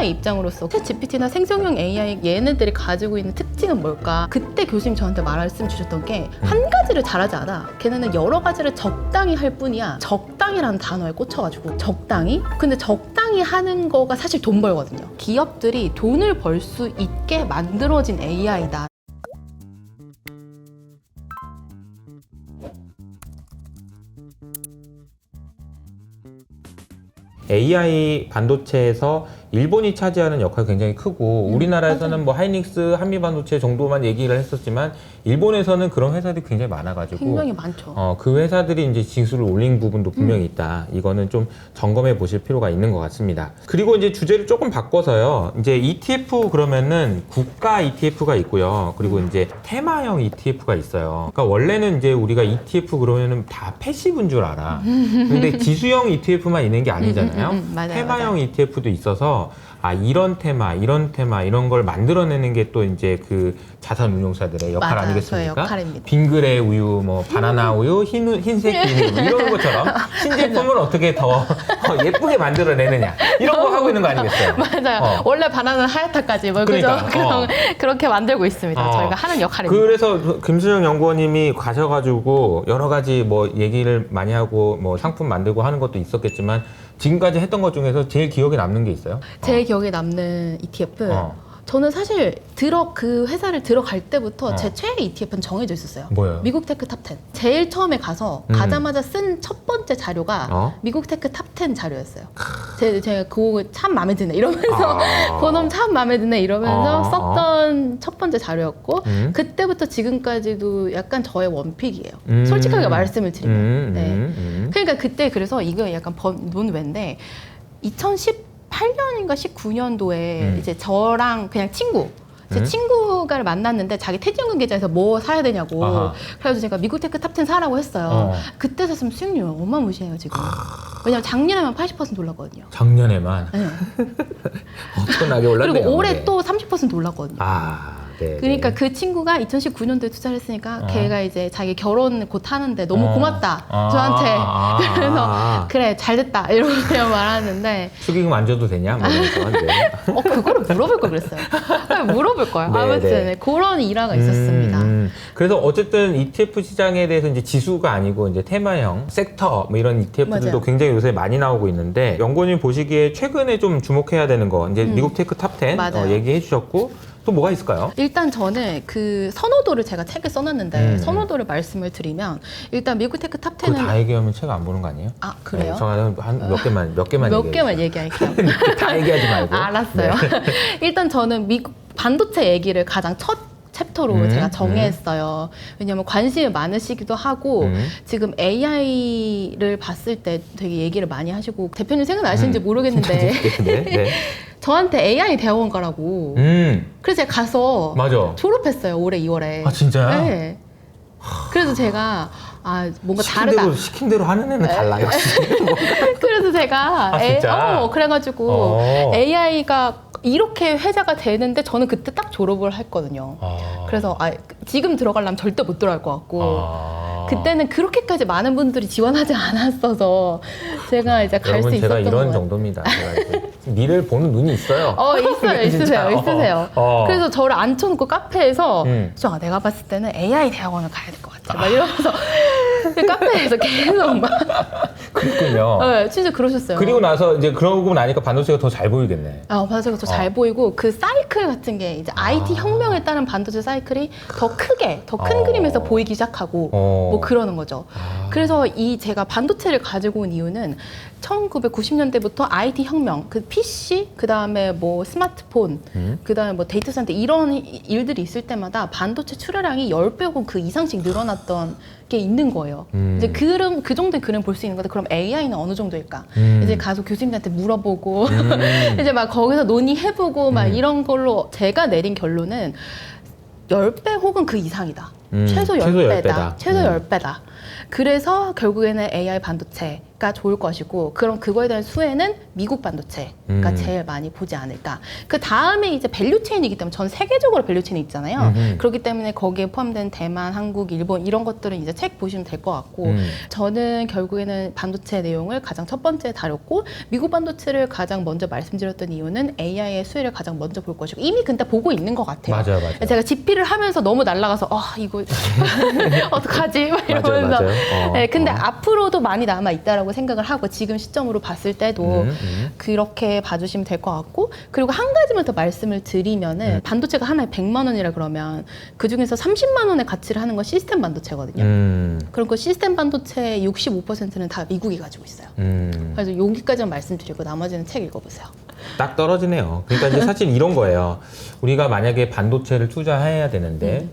학자의 입장으로서 챗 GPT나 생성형 AI 얘네들이 가지고 있는 특징은 뭘까? 그때 교수님 저한테 말씀 주셨던 게 한 가지를 잘하지 않아. 걔네는 여러 가지를 적당히 할 뿐이야. 적당이라는 단어에 꽂혀가지고 적당히? 근데 적당히 하는 거가 사실 돈 벌거든요. 기업들이 돈을 벌 수 있게 만들어진 AI다. AI 반도체에서 일본이 차지하는 역할이 굉장히 크고 우리나라에서는 맞아요. 뭐 하이닉스, 한미반도체 정도만 얘기를 했었지만 일본에서는 그런 회사들이 굉장히 많아가지고 굉장히 많죠. 그 회사들이 이제 지수를 올린 부분도 분명히 있다. 이거는 좀 점검해 보실 필요가 있는 것 같습니다. 그리고 이제 주제를 조금 바꿔서요. 이제 ETF 그러면은 국가 ETF가 있고요. 그리고 이제 테마형 ETF가 있어요. 그러니까 원래는 이제 우리가 ETF 그러면은 다 패시브인 줄 알아. 근데 지수형 ETF만 있는 게 아니잖아요. 맞아요, 테마형 맞아요. ETF도 있어서 이런 테마, 이런 걸 만들어내는 게 또 이제 그 자산 운용사들의 역할 맞아요. 아니겠습니까? 저의 역할입니다. 빙그레 우유, 뭐 바나나 우유, 흰색 우유 뭐 이런 것처럼 신제품을 어떻게 더 예쁘게 만들어내느냐 이런 거 하고 있는 거 아니겠어요? 맞아요. 원래 바나나 하얗다까지 뭐 그러니까, 그죠? 그렇게 만들고 있습니다. 저희가 하는 역할입니다. 그래서 김수정 연구원님이 가셔가지고 여러 가지 뭐 얘기를 많이 하고 뭐 상품 만들고 하는 것도 있었겠지만 지금까지 했던 것 중에서 제일 기억에 남는 게 있어요? 제 기억에 남는 ETF. 어. 저는 사실 그 회사를 들어갈 때부터 제 최애 ETF는 정해져 있었어요. 뭐예요? 미국 테크 탑 10. 제일 처음에 가자마자 쓴 첫 번째 자료가 미국 테크 탑 10 자료였어요. 제가 그거 참 마음에 드네 이러면서 그놈 참 마음에 드네 이러면서 썼던 첫 번째 자료였고 그때부터 지금까지도 약간 저의 원픽이에요. 솔직하게 말씀을 드리면. 네. 그러니까 그때 그래서 이거 약간 논외인데 2018년인가 19년도에 이제 저랑 그냥 제 친구가 만났는데 자기 퇴직연금 계좌에서 뭐 사야 되냐고. 그래서 제가 미국 테크 탑 10 사라고 했어요. 그때 샀으면 수익률 어마무시해요 지금. 왜냐면 작년에만 80% 올랐거든요. 작년에만 네. 엄청나게 올랐네요. 그리고 올해 네. 또 30% 올랐거든요. 네. 그러니까 그 친구가 2019년도에 투자를 했으니까 걔가 이제 자기 결혼 곧 하는데 너무 고맙다 저한테. 그래서 그래 잘됐다 이렇게 그냥 말하는데 축의금 안 줘도 되냐? 뭐 이러면서 그거를 물어볼 걸 그랬어요. 물어볼 거예요. 아무튼 그런 일화가 있었습니다. 그래서 어쨌든 ETF 시장에 대해서 이제 지수가 아니고 이제 테마형, 섹터 뭐 이런 ETF들도 맞아요. 굉장히 요새 많이 나오고 있는데 연구원님 보시기에 최근에 좀 주목해야 되는 거 이제 미국 테크 탑 10 얘기해 주셨고 또 뭐가 있을까요? 일단 저는 그 선호도를 제가 책에 써놨는데 선호도를 말씀을 드리면 일단 미국 테크 탑 10은 그거 다 얘기하면 책 안 보는 거 아니에요? 그래요? 저는 한 몇 개만 몇 개만 얘기할게요. 다 얘기하지 말고. 알았어요. 네. 일단 저는 미국 반도체 얘기를 가장 첫 챕터로 제가 정했어요. 왜냐하면 관심이 많으시기도 하고 지금 AI를 봤을 때 되게 얘기를 많이 하시고 대표님 생각나시는지 모르겠는데 네. 저한테 AI 대학원가라고 그래서 제가 가서 맞아. 졸업했어요. 올해 2월에. 진짜요? 네. 그래서 제가 뭔가 다르다. 시킨 대로 하는 애는 달라 역시. 그래서 제가 진짜? 그래가지고 AI가 이렇게 회자가 되는데 저는 그때 딱 졸업을 했거든요. 그래서 지금 들어가려면 절대 못 들어갈 것 같고 그때는 그렇게까지 많은 분들이 지원하지 않았어서 제가 이제 갈 수 있었던 제가 거예요. 이런 정도입니다. 제가 이제 미래를 보는 눈이 있어요. 있으세요. 그래서 저를 앉혀놓고 카페에서 수정아 내가 봤을 때는 AI 대학원을 가야 될 것 같아. 막 이러면서 카페에서 계속 막 그렇군요. 네, 진짜 그러셨어요. 그리고 나서 이제 그러고 나니까 반도체가 더 잘 보이겠네. 맞아요. 더 잘 보이고 그 사이클 같은 게 이제 IT 혁명에 따른 반도체 사이클이 더 크게 더 큰 그림에서 보이기 시작하고 뭐 그러는 거죠. 그래서 제가 반도체를 가지고 온 이유는 1990년대부터 IT 혁명, 그 PC, 그 다음에 뭐 스마트폰, 그 다음에 뭐 데이터 센터 이런 일들이 있을 때마다 반도체 출하량이 10배 혹은 그 이상씩 늘어났던 게 있는 거예요. 이제 그 정도의 그림 볼 수 있는 건데 그럼 AI는 어느 정도일까? 이제 가서 교수님한테 물어보고 이제 막 거기서 논의해보고 막 이런 걸로 제가 내린 결론은 10배 혹은 그 이상이다. 최소 10배다. 최소 10배다. 그래서 결국에는 AI 반도체가 좋을 것이고 그럼 그거에 대한 수혜는 미국 반도체가 제일 많이 보지 않을까. 그 다음에 이제 밸류체인이기 때문에 전 세계적으로 밸류체인이 있잖아요. 그렇기 때문에 거기에 포함된 대만, 한국, 일본 이런 것들은 이제 책 보시면 될 것 같고 저는 결국에는 반도체 내용을 가장 첫 번째 다뤘고 미국 반도체를 가장 먼저 말씀드렸던 이유는 AI의 수혜를 가장 먼저 볼 것이고 이미 근데 보고 있는 것 같아요. 맞아요. 제가 GP를 하면서 너무 날아가서 이거 어떡하지? 막 이러면서 네, 근데 앞으로도 많이 남아 있다라고 생각을 하고 지금 시점으로 봤을 때도 그렇게 봐주시면 될 것 같고 그리고 한 가지만 더 말씀을 드리면은 반도체가 하나에 100만 원이라 그러면 그 중에서 30만 원의 가치를 하는 건 시스템 반도체거든요. 그리고 시스템 반도체의 65%는 다 미국이 가지고 있어요. 그래서 여기까지만 말씀드리고 나머지는 책 읽어보세요. 딱 떨어지네요. 그러니까 이제 사실 이런 거예요. 우리가 만약에 반도체를 투자해야 되는데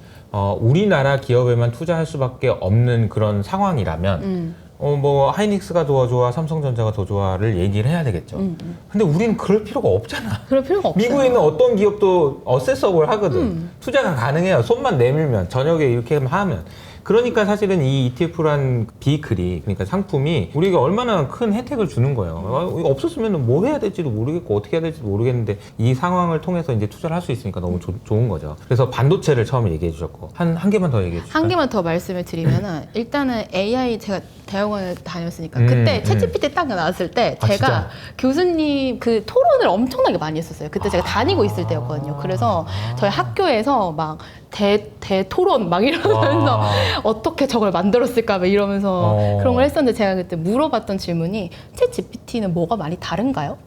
우리나라 기업에만 투자할 수밖에 없는 그런 상황이라면 뭐 하이닉스가 더 좋아, 삼성전자가 더 좋아를 얘기를 해야 되겠죠. 근데 우리는 그럴 필요가 없잖아. 그럴 필요가 없어요. 미국에 있는 어떤 기업도 어세서블 하거든. 투자가 가능해요. 손만 내밀면 저녁에 이렇게 하면. 그러니까 사실은 이 ETF란 비클이 그러니까 상품이 우리가 얼마나 큰 혜택을 주는 거예요. 이거 없었으면 뭐 해야 될지도 모르겠고 어떻게 해야 될지도 모르겠는데 이 상황을 통해서 이제 투자를 할 수 있으니까 너무 좋은 거죠. 그래서 반도체를 처음에 얘기해 주셨고 한 개만 더 얘기해 주실까요? 한 개만 더 말씀을 드리면은 일단은 AI 제가 대학원을 다녔으니까 그때 챗GPT 딱 나왔을 때 제가 진짜? 교수님 그 토론을 엄청나게 많이 했었어요. 그때 제가 다니고 있을 때였거든요. 그래서 저희 학교에서 막 대토론 막 이러면서 어떻게 저걸 만들었을까 막 이러면서 그런 걸 했었는데 제가 그때 물어봤던 질문이 챗 GPT는 뭐가 많이 다른가요?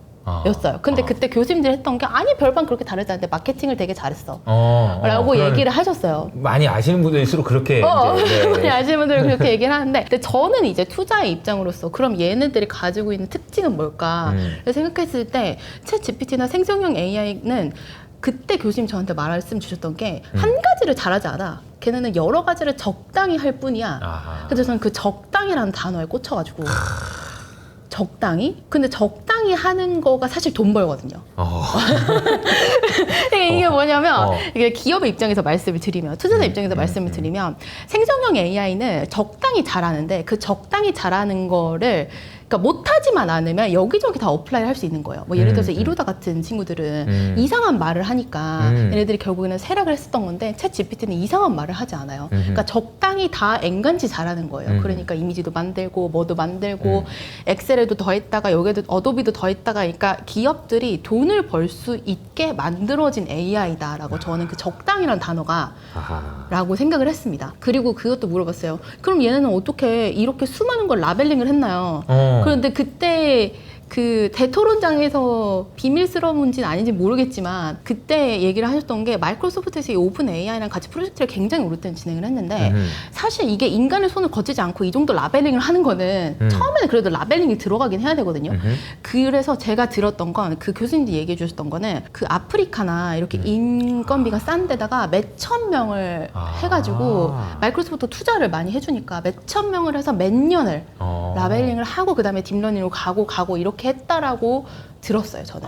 였어요. 근데 그때 교수님들이 했던 게 아니 별반 그렇게 다르지 않는데 마케팅을 되게 잘했어 라고 얘기를 하셨어요. 많이 아시는 분들일수록 그렇게 많이 아시는 분들은 그렇게 얘기를 하는데 근데 저는 이제 투자의 입장으로서 그럼 얘네들이 가지고 있는 특징은 뭘까 생각했을 때 챗 GPT나 생성형 AI는 그때 교수님 저한테 말씀 주셨던 게 한 가지를 잘하지 않아. 걔네는 여러 가지를 적당히 할 뿐이야. 그래서 저는 그 적당이라는 단어에 꽂혀가지고 적당히? 근데 적당히 하는 거가 사실 돈 벌거든요. 이게 뭐냐면 이게 기업의 입장에서 말씀을 드리면 투자자 입장에서 말씀을 드리면 생성형 AI는 적당히 잘하는데 그 적당히 잘하는 거를 그러니까 못하지만 않으면 여기저기 다 어플라이 할 수 있는 거예요. 뭐 예를 들어서 이루다 같은 친구들은 이상한 말을 하니까 얘네들이 결국에는 세락을 했었던 건데 챗 GPT는 이상한 말을 하지 않아요. 그러니까 적당히 다 앵간치 잘하는 거예요. 그러니까 이미지도 만들고 뭐도 만들고 엑셀에도 더했다가 여기에도 어도비도 더했다가 그러니까 기업들이 돈을 벌 수 있게 만들어진 AI다라고 저는 그 적당이라는 단어가 라고 생각을 했습니다. 그리고 그것도 물어봤어요. 그럼 얘네는 어떻게 이렇게 수많은 걸 라벨링을 했나요? 그런데 그때 그 대토론장에서 비밀스러운지는 아닌지 모르겠지만 그때 얘기를 하셨던 게 마이크로소프트에서 이 오픈 AI랑 같이 프로젝트를 굉장히 오랫동안 진행을 했는데 사실 이게 인간의 손을 거치지 않고 이 정도 라벨링을 하는 거는 처음에는 그래도 라벨링이 들어가긴 해야 되거든요. 그래서 제가 들었던 건 그 교수님들이 얘기해 주셨던 거는 그 아프리카나 이렇게 인건비가 싼 데다가 몇천 명을 해가지고 마이크로소프트 투자를 많이 해주니까 몇천 명을 해서 몇 년을 라벨링을 하고 그 다음에 딥러닝으로 가고 이렇게 했다라고 들었어요, 저는.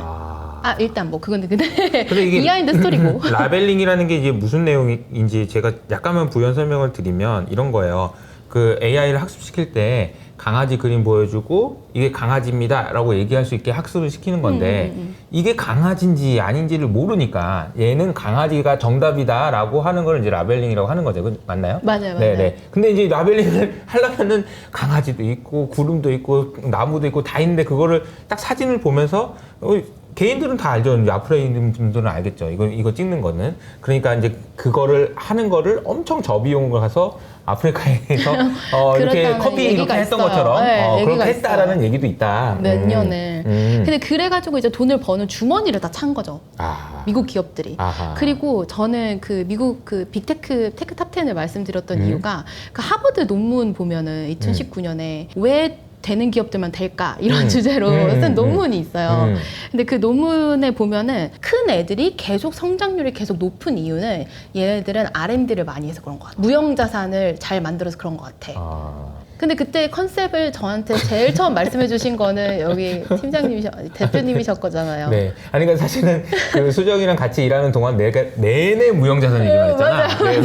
일단 뭐 그건 근데 이게 비하인드 스토리고. 라벨링이라는 게 이제 무슨 내용인지 제가 약간만 부연 설명을 드리면 이런 거예요. 그 AI를 학습시킬 때 강아지 그림 보여주고 이게 강아지입니다 라고 얘기할 수 있게 학습을 시키는 건데 이게 강아지인지 아닌지를 모르니까 얘는 강아지가 정답이다 라고 하는 걸 이제 라벨링이라고 하는 거죠. 맞나요? 맞아요. 네네. 근데 이제 라벨링을 하려면은 강아지도 있고 구름도 있고 나무도 있고 다 있는데 그거를 딱 사진을 보면서 개인들은 다 알죠. 이제 앞으로 있는 분들은 알겠죠. 이거 찍는 거는. 그러니까 이제 그거를 하는 거를 엄청 저비용을 가서 아프리카에서 이렇게 커피 이렇게 했던 있어요. 것처럼 네, 그렇게 했다라는 얘기도 있다. 몇 년을. 근데 그래가지고 이제 돈을 버는 주머니를 다 찬 거죠. 미국 기업들이. 그리고 저는 그 미국 그 빅테크 테크 탑10을 말씀드렸던 이유가 그 하버드 논문 보면은 2019년에 왜 되는 기업들만 될까? 이런 주제로 쓴 논문이 있어요. 근데 그 논문에 보면은 큰 애들이 계속 성장률이 계속 높은 이유는 얘네들은 R&D를 많이 해서 그런 것 같아. 무형자산을 잘 만들어서 그런 것 같아. 근데 그때 컨셉을 저한테 제일 처음 말씀해 주신 거는 여기 대표님이셨거잖아요. 네. 아니, 그러니까 사실은 그 수정이랑 같이 일하는 동안 내가 내내 무형자산 얘기만 했잖아. 맞아요.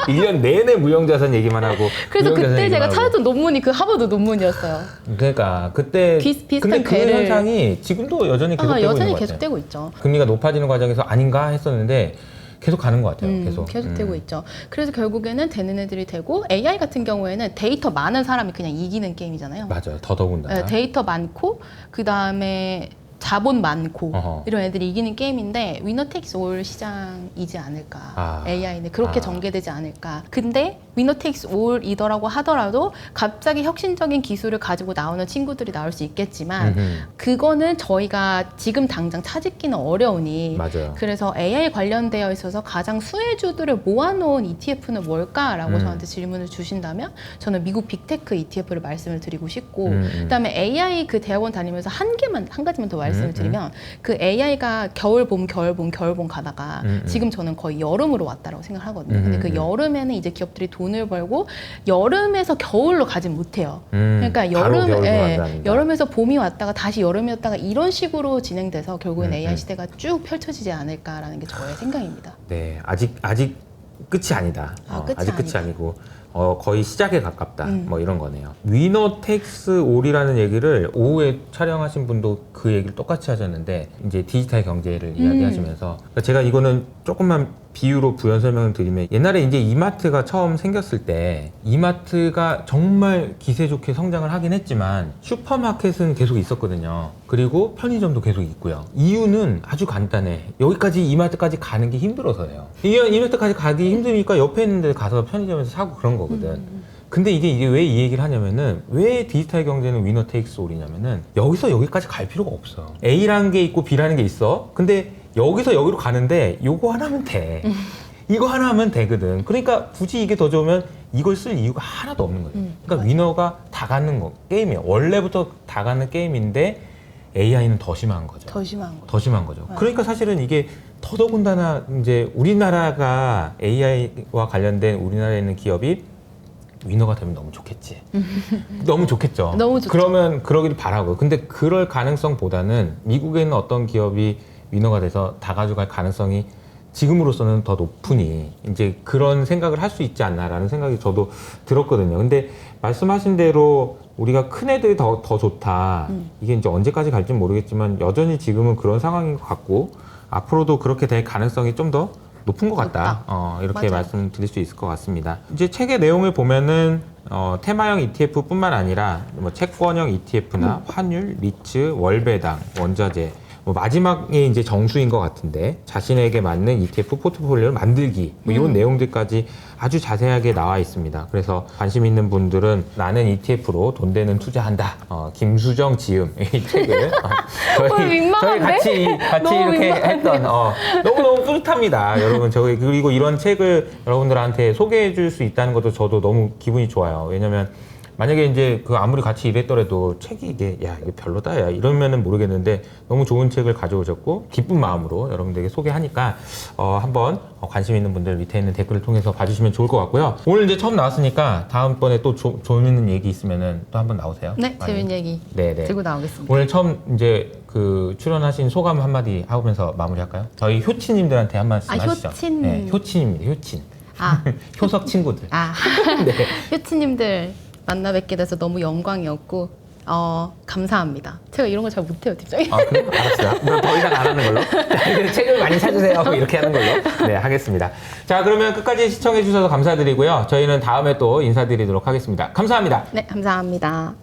1년 내내 무형자산 얘기만 하고. 그래서 무형자산 그때 얘기만 제가 하고. 찾았던 논문이 그 하버드 논문이었어요. 그러니까 그때 비슷한 근데 그 궤를- 현상이 지금도 여전히 계속되고 있는 여전히 것 같아요. 계속되고 있죠. 금리가 높아지는 과정에서 아닌가 했었는데 계속 가는 것 같아요. 계속. 되고 있죠. 그래서 결국에는 되는 애들이 되고 AI 같은 경우에는 데이터 많은 사람이 그냥 이기는 게임이잖아요. 맞아요. 더더군다나. 네, 데이터 많고 그 다음에 자본 많고 어허. 이런 애들이 이기는 게임인데 위너 텍스 올 시장이지 않을까. AI는 그렇게 전개되지 않을까. 근데 위너 텍스 올이더라고 하더라도 갑자기 혁신적인 기술을 가지고 나오는 친구들이 나올 수 있겠지만 그거는 저희가 지금 당장 찾기는 어려우니 맞아요. 그래서 AI 관련되어 있어서 가장 수혜주들을 모아놓은 ETF는 뭘까라고 저한테 질문을 주신다면 저는 미국 빅테크 ETF를 말씀을 드리고 싶고 그다음에 AI 그 대학원 다니면서 한 가지만 더 말씀을 드리면 그 AI가 겨울봄 가다가 지금 저는 거의 여름으로 왔다라고 생각하거든요. 근데 그 여름에는 이제 기업들이 돈을 벌고 여름에서 겨울로 가진 못해요. 그러니까 여름에서 봄이 왔다가 다시 여름이었다가 이런 식으로 진행돼서 결국엔 AI 시대가 쭉 펼쳐지지 않을까라는 게 저의 생각입니다. 네, 아직 끝이 아니다. 아직 끝이 아니다. 아니고 거의 시작에 가깝다. 뭐 이런 거네요. 위너 텍스 올이라는 얘기를 오후에 촬영하신 분도 그 얘기를 똑같이 하셨는데 이제 디지털 경제를 이야기하시면서 그러니까 제가 이거는 조금만 비유로 부연 설명을 드리면 옛날에 이제 이마트가 처음 생겼을 때 이마트가 정말 기세 좋게 성장을 하긴 했지만 슈퍼마켓은 계속 있었거든요. 그리고 편의점도 계속 있고요. 이유는 아주 간단해. 여기까지 이마트까지 가는 게 힘들어서예요. 이마트까지 가기 힘드니까 옆에 있는 데 가서 편의점에서 사고 그런 거거든. 근데 이게 왜 이 얘기를 하냐면은 왜 디지털 경제는 위너 테이크스 올이냐면은 여기서 여기까지 갈 필요가 없어. A라는 게 있고 B라는 게 있어. 근데 여기서 여기로 가는데 요거 하나 하면 돼. 이거 하나 하면 되거든. 그러니까 굳이 이게 더 좋으면 이걸 쓸 이유가 하나도 없는 거예요. 그러니까 위너가 다 갖는 게임이에요. 원래부터 다 갖는 게임인데 AI는 더 심한 거죠. 더 심한 거죠. 더 심한 거죠. 그러니까 사실은 이게 더더군다나 이제 우리나라가 AI와 관련된 우리나라에 있는 기업이 위너가 되면 너무 좋겠지. 너무 좋겠죠. 너무 좋죠. 그러면 그러길 바라고. 근데 그럴 가능성보다는 미국에 있는 어떤 기업이 위너가 돼서 다 가져갈 가능성이 지금으로서는 더 높으니 이제 그런 생각을 할 수 있지 않나라는 생각이 저도 들었거든요. 근데 말씀하신 대로 우리가 큰 애들이 더 좋다. 이게 이제 언제까지 갈지는 모르겠지만 여전히 지금은 그런 상황인 것 같고 앞으로도 그렇게 될 가능성이 좀 더 높은 것 같다. 이렇게 맞아요. 말씀드릴 수 있을 것 같습니다. 이제 책의 내용을 보면은 테마형 ETF뿐만 아니라 뭐 채권형 ETF나 환율, 리츠, 월배당, 원자재 뭐 마지막에 이제 정수인 것 같은데 자신에게 맞는 ETF 포트폴리오를 만들기 뭐 이런 내용들까지 아주 자세하게 나와 있습니다. 그래서 관심 있는 분들은 나는 ETF로 돈 되는 투자한다. 김수정 지음 이 책을 저희 민망한데? 같이 너무 이렇게 민망한데? 했던 너무너무 뿌듯합니다. 여러분 저희 그리고 이런 책을 여러분들한테 소개해 줄 수 있다는 것도 저도 너무 기분이 좋아요. 왜냐면 만약에 이제 그 아무리 같이 일했더라도 책이 이게 별로다 야 이러면은 모르겠는데 너무 좋은 책을 가져오셨고 기쁜 마음으로 여러분들에게 소개하니까 한번 관심 있는 분들 밑에 있는 댓글을 통해서 봐주시면 좋을 것 같고요. 오늘 이제 처음 나왔으니까 다음번에 또 재밌는 얘기 있으면은 또 한번 나오세요. 네, 많이. 재밌는 얘기 네네. 들고 나오겠습니다. 오늘 처음 이제 그 출연하신 소감 한마디 하면서 마무리할까요? 저희 효친님들한테 한 말씀 하시죠. 효친. 네, 효친입니다. 효친. 아, 효석 친구들. 네. 네. 효치님들 만나 뵙게 돼서 너무 영광이었고 감사합니다. 제가 이런 거 잘 못해요, 팀장님. 아, 그래요? 알았어요. 그럼 더 이상 안 하는 걸로. 자, 책을 많이 사주세요. 뭐 이렇게 하는 걸로. 네, 하겠습니다. 자, 그러면 끝까지 시청해 주셔서 감사드리고요. 저희는 다음에 또 인사드리도록 하겠습니다. 감사합니다. 네, 감사합니다.